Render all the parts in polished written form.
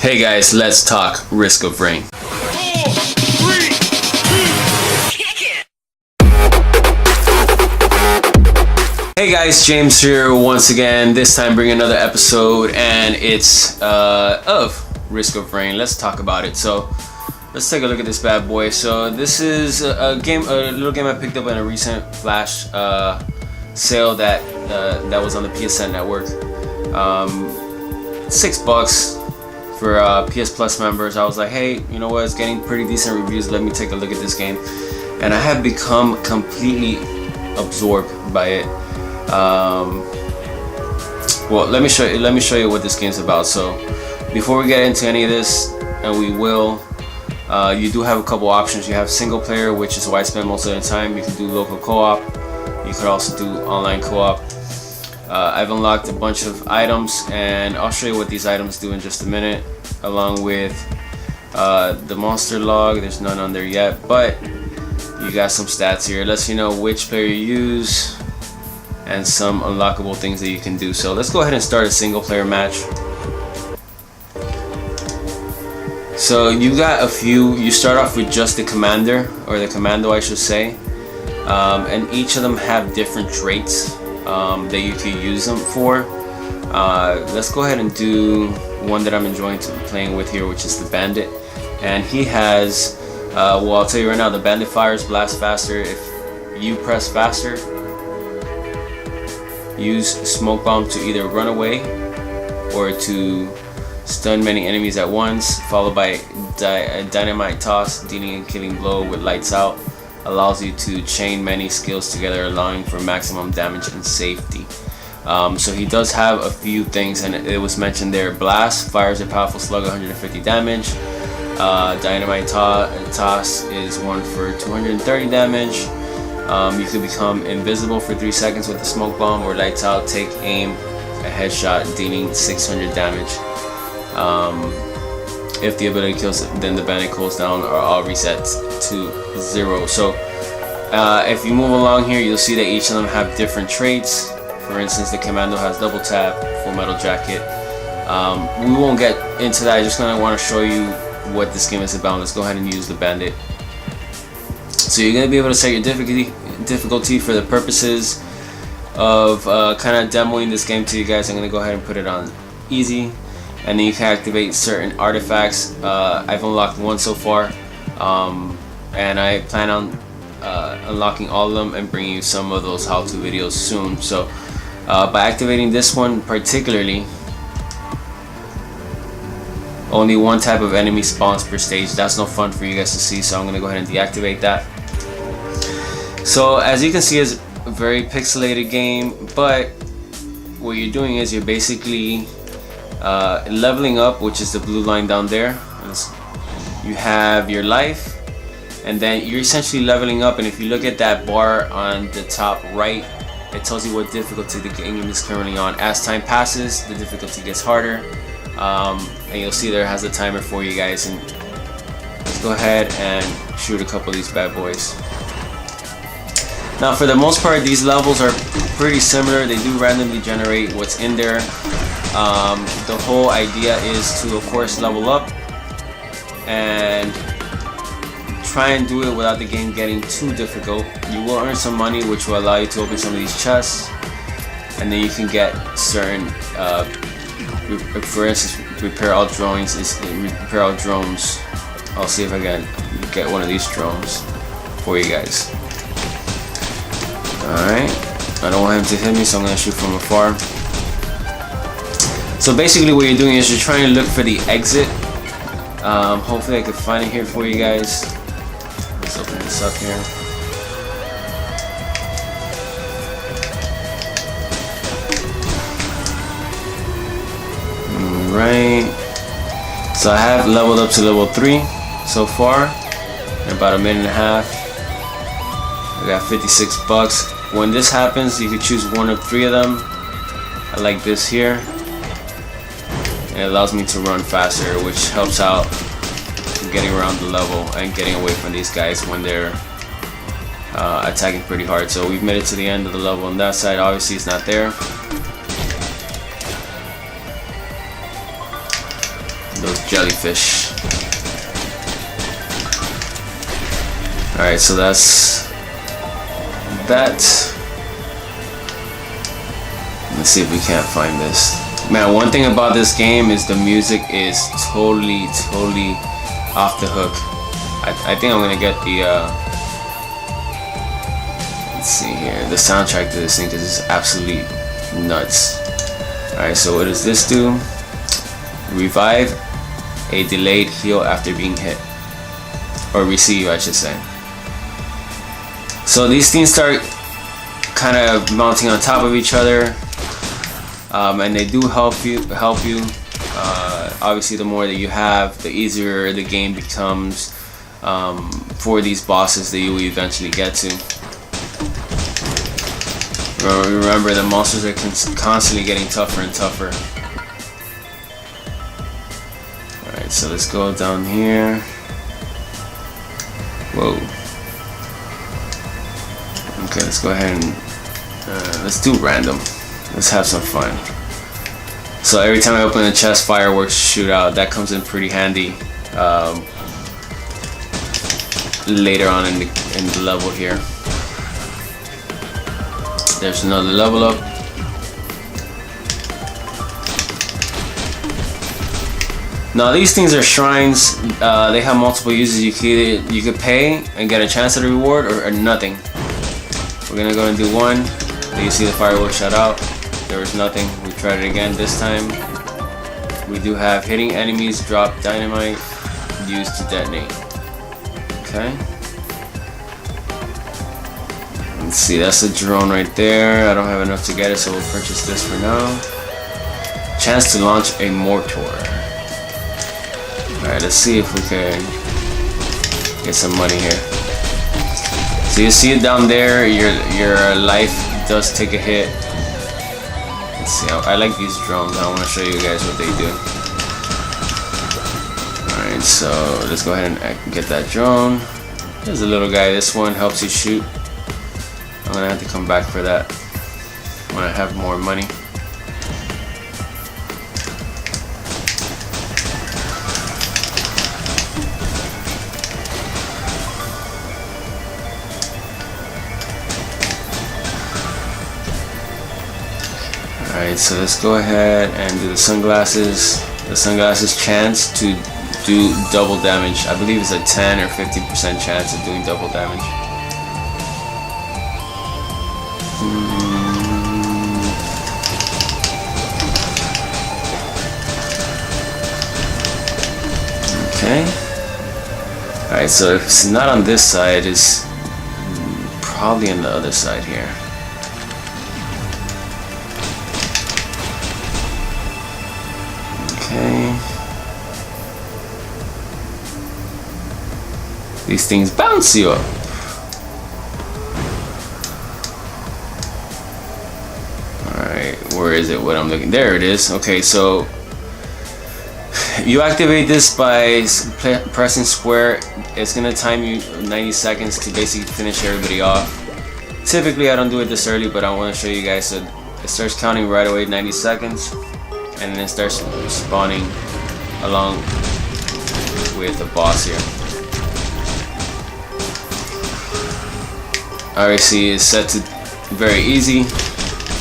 Hey guys, let's talk Risk of Rain. 4, 3, 2, kick it! Hey guys, James here once again. This time bring another episode, and it's of Risk of Rain. Let's talk about it. So let's take a look at this bad boy. So this is a little game I picked up in a recent flash sale that was on the PSN network. $6 for PS Plus members. I was like, hey, you know what? It's getting pretty decent reviews. Let me take a look at this game, and I have become completely absorbed by it. Well, let me show you what this game's about. So before we get into any of this, and we will, you do have a couple options. You have single player, which is where I spend most of the time. You can do local co-op. You could also do online co-op. I've unlocked a bunch of items, and I'll show you what these items do in just a minute, along with the monster log. There's none on there yet, but you got some stats here. It lets you know which player you use and some unlockable things that you can do. So let's go ahead and start a single player match. So you got a few. You start off with just the commander, or the commando I should say, and each of them have different traits that you can use them for. Let's go ahead and do one that I'm enjoying playing with here, which is the bandit. And he has, well, I'll tell you right now, the bandit fires blast faster. If you press faster, use smoke bomb to either run away or to stun many enemies at once, followed by dynamite toss, dealing a killing blow with lights out. Allows you to chain many skills together, allowing for maximum damage and safety. So he does have a few things, and it was mentioned there. Blast fires a powerful slug, 150 damage. Dynamite toss is one for 230 damage. You can become invisible for 3 seconds with the smoke bomb, or lights out, take aim, a headshot, dealing 600 damage. If the ability kills, then the bandit cools down, or all resets to 0. So if you move along here, you'll see that each of them have different traits. For instance, the commando has double tap, full metal jacket. We won't get into that. I just kind of want to show you what this game is about. Let's go ahead and use the bandit. So you're going to be able to set your difficulty for the purposes of kind of demoing this game to you guys. I'm going to go ahead and put it on easy. And then you can activate certain artifacts. I've unlocked one so far, and I plan on unlocking all of them and bringing you some of those how-to videos soon. So by activating this one particularly, only one type of enemy spawns per stage. That's no fun for you guys to see, so I'm going to go ahead and deactivate that. So as you can see, it's a very pixelated game, but what you're doing is you're basically leveling up, which is the blue line down there. You have your life, and then you're essentially leveling up. And if you look at that bar on the top right, it tells you what difficulty the game is currently on. As time passes, the difficulty gets harder, and you'll see there has a timer for you guys. And let's go ahead and shoot a couple of these bad boys. Now, for the most part, these levels are pretty similar. They do randomly generate what's in there. The whole idea is to, of course, level up and try and do it without the game getting too difficult. You will earn some money, which will allow you to open some of these chests, and then you can get certain, for instance, repair all drones. Repair all drones. I'll see if I can get one of these drones for you guys. Alright, I don't want him to hit me, so I'm going to shoot from afar. So basically what you're doing is you're trying to look for the exit. Hopefully I can find it here for you guys. Let's open this up here. Alright. So I have leveled up to level 3 so far in about a minute and a half. I got $56. When this happens, you can choose one of 3 of them. I like this here. And it allows me to run faster, which helps out getting around the level and getting away from these guys when they're attacking pretty hard. So we've made it to the end of the level on that side. Obviously it's not there. Those jellyfish. Alright, so that's that. Let's see if we can't find this. Man, one thing about this game is the music is totally off the hook. I think I'm gonna get the let's see here, the soundtrack to this thing, because it's absolutely nuts. Alright, so what does this do? Revive a delayed heal after being hit, or receive, I should say. So these things start kind of mounting on top of each other, and they do help you. Obviously, the more that you have, the easier the game becomes for these bosses that you will eventually get to. Remember, the monsters are constantly getting tougher and tougher. Alright, so let's go down here. Whoa. Okay, let's go ahead and let's do random. Let's have some fun. So every time I open a chest, fireworks shoot out. That comes in pretty handy later on in the level here. There's another level up. Now these things are shrines. They have multiple uses. You could pay and get a chance at a reward, or nothing. We're gonna go and do one. There you see the fireworks shot out. There was nothing. We tried it again. This time we do have hitting enemies drop dynamite used to detonate. Okay. Let's see, that's the drone right there. I don't have enough to get it, so we'll purchase this for now. Chance to launch a mortar. Alright, let's see if we can get some money here. So you see it down there, your life does take a hit. Let's see, I like these drones. I want to show you guys what they do. Alright, so let's go ahead and get that drone. There's a little guy. This one helps you shoot. I'm gonna have to come back for that when I have more money. Alright, so let's go ahead and do the sunglasses. The sunglasses chance to do double damage. I believe it's a 10 or 15% chance of doing double damage. Okay. Alright, so if it's not on this side, it's probably on the other side here. Okay. These things bounce you up. Alright, where is it? What I'm looking? There it is. Okay, so you activate this by pressing square. It's gonna time you 90 seconds to basically finish everybody off. Typically I don't do it this early, but I want to show you guys. So it starts counting right away, 90 seconds, and then it starts spawning along with the boss here. RAC is set to very easy,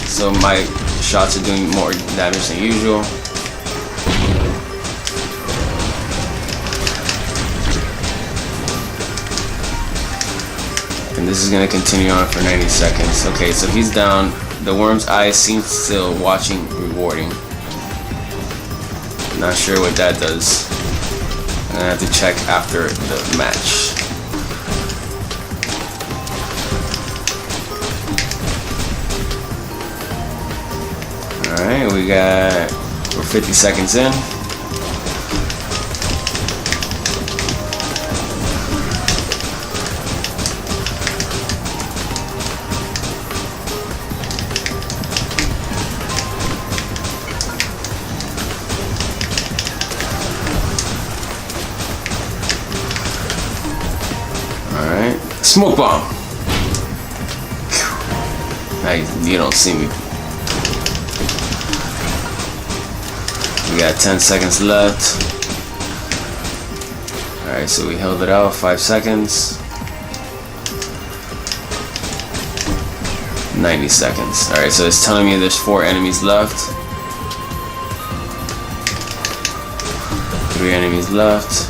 so my shots are doing more damage than usual. And this is going to continue on for 90 seconds. Okay, so he's down. The worm's eye seems still watching, rewarding. Not sure what that does. I'm going to have to check after the match. Alright, we're 50 seconds in. Smoke bomb. You don't see me. We got 10 seconds left. Alright, so we held it out 5 seconds. 90 seconds. Alright, so it's telling me there's 4 enemies left. 3 enemies left.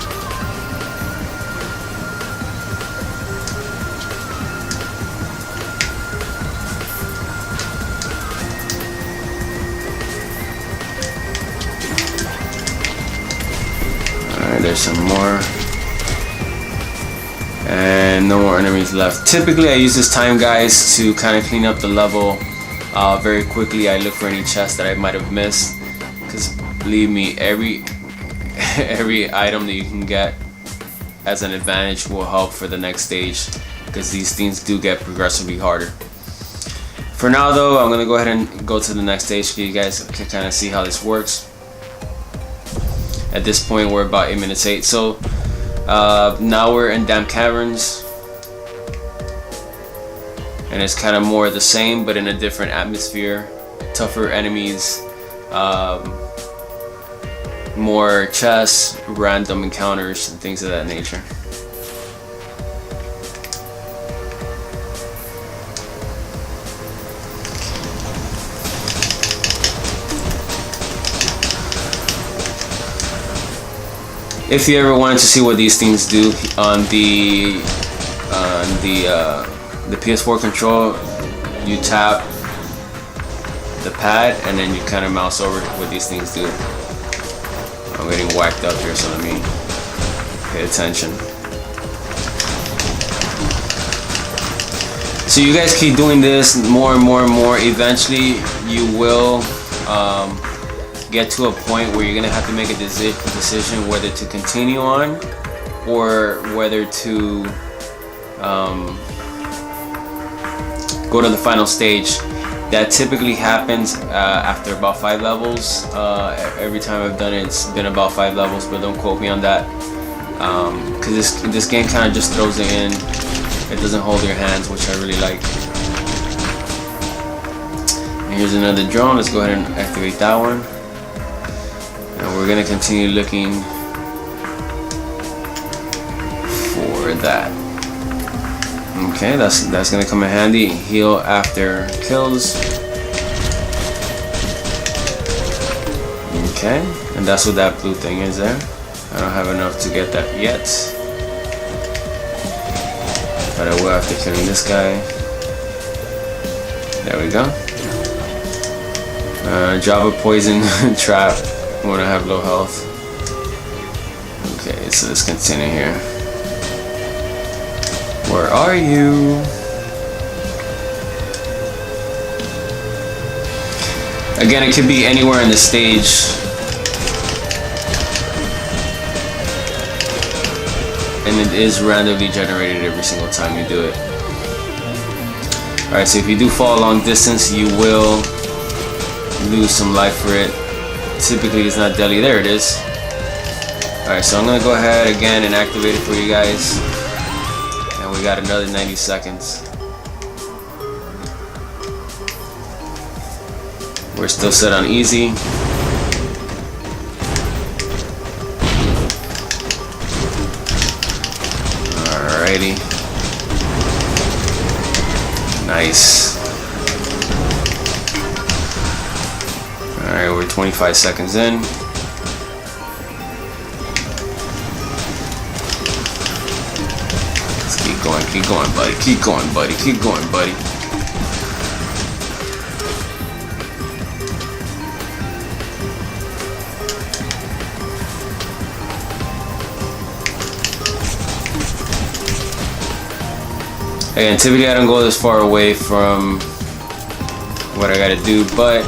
Alright, there's some more. And no more enemies left. Typically I use this time, guys, to kind of clean up the level very quickly. I look for any chests that I might have missed, because believe me, every item that you can get as an advantage will help for the next stage, because these things do get progressively harder. For now though, I'm gonna go ahead and go to the next stage so you guys can kind of see how this works. At this point we're about 8 minutes 8, so now we're in Damp Caverns, and it's kind of more the same but in a different atmosphere. Tougher enemies, more chests, random encounters, and things of that nature. If you ever wanted to see what these things do on the PS4 control, you tap the pad and then you kind of mouse over what these things do. I'm getting whacked up here, so let me pay attention. So you guys keep doing this more and more and more. Eventually you will get to a point where you're gonna have to make a decision whether to continue on or whether to go to the final stage. That typically happens after about 5 levels. Every time I've done it, it's been about 5 levels, but don't quote me on that, because this game kind of just throws it in. It doesn't hold your hands, which I really like. And here's another drone. Let's go ahead and activate that one. And we're gonna continue looking for that. Okay, that's gonna come in handy. Heal after kills. Okay, and that's what that blue thing is there. I don't have enough to get that yet, but I will after killing this guy. There we go. Drop a poison trap when I have low health. Okay, so let's continue here. Where are you? Again, it could be anywhere in the stage. And it is randomly generated every single time you do it. Alright, so if you do fall a long distance, you will lose some life for it. Typically it's not deadly. There it is. Alright, so I'm gonna go ahead again and activate it for you guys. And we got another 90 seconds. We're still set on easy. Alrighty. Nice. Alright, we're 25 seconds in. Let's keep going, buddy. Keep going, buddy. Keep going, buddy. Again, typically I don't go this far away from what I gotta do, but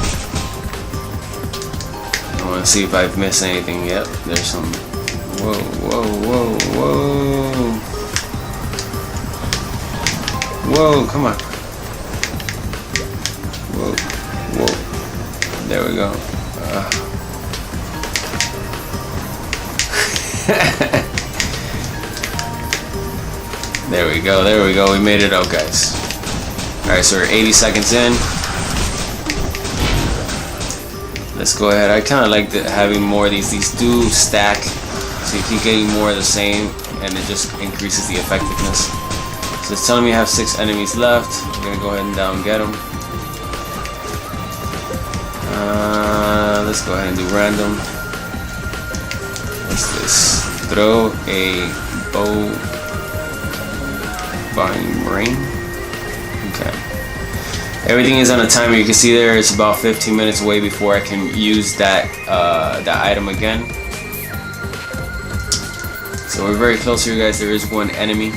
I wanna see if I've missed anything. Yep, there's some. Whoa, whoa, whoa, whoa. Whoa, come on. Whoa, whoa. There we go. There we go, there we go. We made it out, guys. Alright, so we're 80 seconds in. Let's go ahead. I kind of like having more of these. These do stack, So you keep getting more of the same, and it just increases the effectiveness. So it's telling me I have 6 enemies left. I'm gonna go ahead and down get them. Let's go ahead and do random. What's this? Throw a bow vine ring. Okay. Everything is on a timer. You can see there it's about 15 minutes away before I can use that item again. So we're very close here, guys. There is one enemy.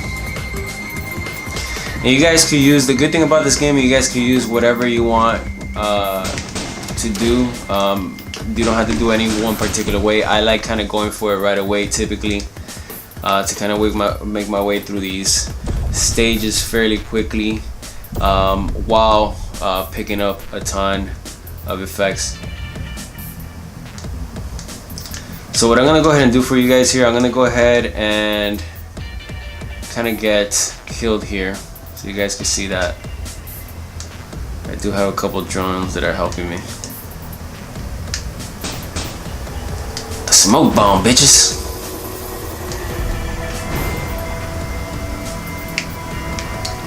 And you guys could use, the good thing about this game, you guys can use whatever you want to do. You don't have to do any one particular way. I like kind of going for it right away typically, to kind of make my way through these stages fairly quickly, while picking up a ton of effects. So what I'm gonna go ahead and do for you guys here, I'm gonna go ahead and kind of get killed here so you guys can see that I do have a couple drones that are helping me. Smoke bomb, bitches.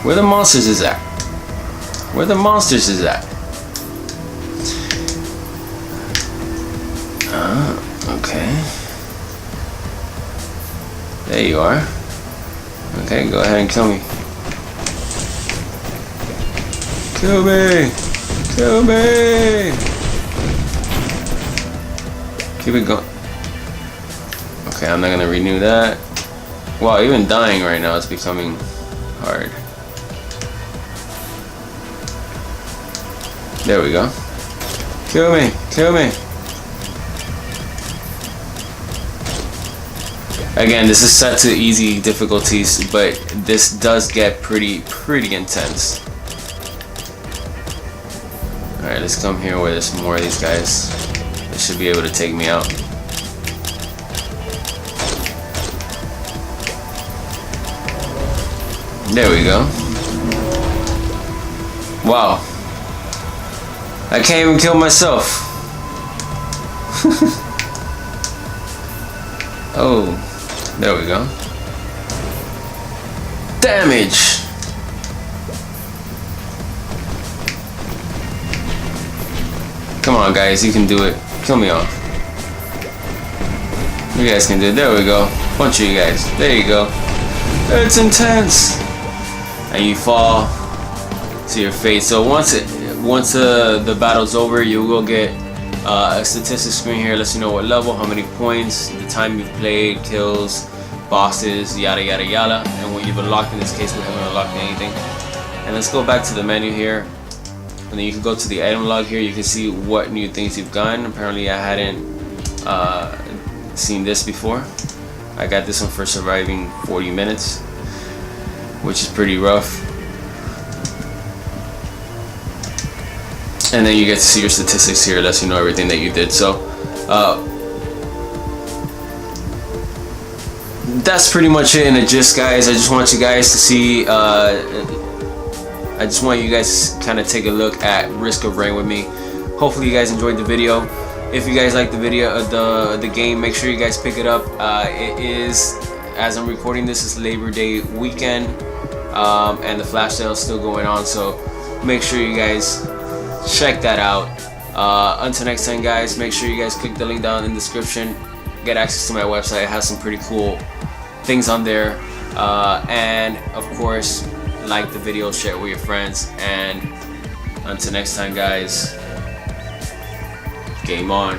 Where the monsters is at? Where the monsters is at? Okay. There you are. Okay, go ahead and kill me. Kill me! Kill me! Keep it going. Okay, I'm not gonna renew that. Wow, even dying right now is becoming hard. There we go. Kill me! Kill me! Again, this is set to easy difficulties, but this does get pretty intense. Alright, let's come here where there's more of these guys. They should be able to take me out. There we go. Wow. I can't even kill myself. Oh. There we go. Damage! Come on, guys, you can do it. Kill me off. You guys can do it. There we go. Bunch of you guys. There you go. It's intense! And you fall to your fate. So once the battle's over, you will get a statistics screen here. Lets you know what level, how many points, the time you've played, kills, bosses, yada yada yada, and what you've unlocked. In this case, we haven't unlocked anything. And let's go back to the menu here, and then you can go to the item log here. You can see what new things you've gotten. Apparently I hadn't seen this before. I got this one for surviving 40 minutes, which is pretty rough. And then you get to see your statistics here. It lets you know everything that you did. So that's pretty much it in a gist, guys. I just want you guys to see, I just want you guys to kind of take a look at Risk of Rain with me. Hopefully you guys enjoyed the video. If you guys like the video, the game, make sure you guys pick it up. It is, as I'm recording this, is Labor Day weekend, and the flash sale is still going on, so make sure you guys check that out. Until next time, guys, make sure you guys click the link down in the description, get access to my website. It has some pretty cool things on there, and of course, like the video, share it with your friends, and until next time, guys, game on.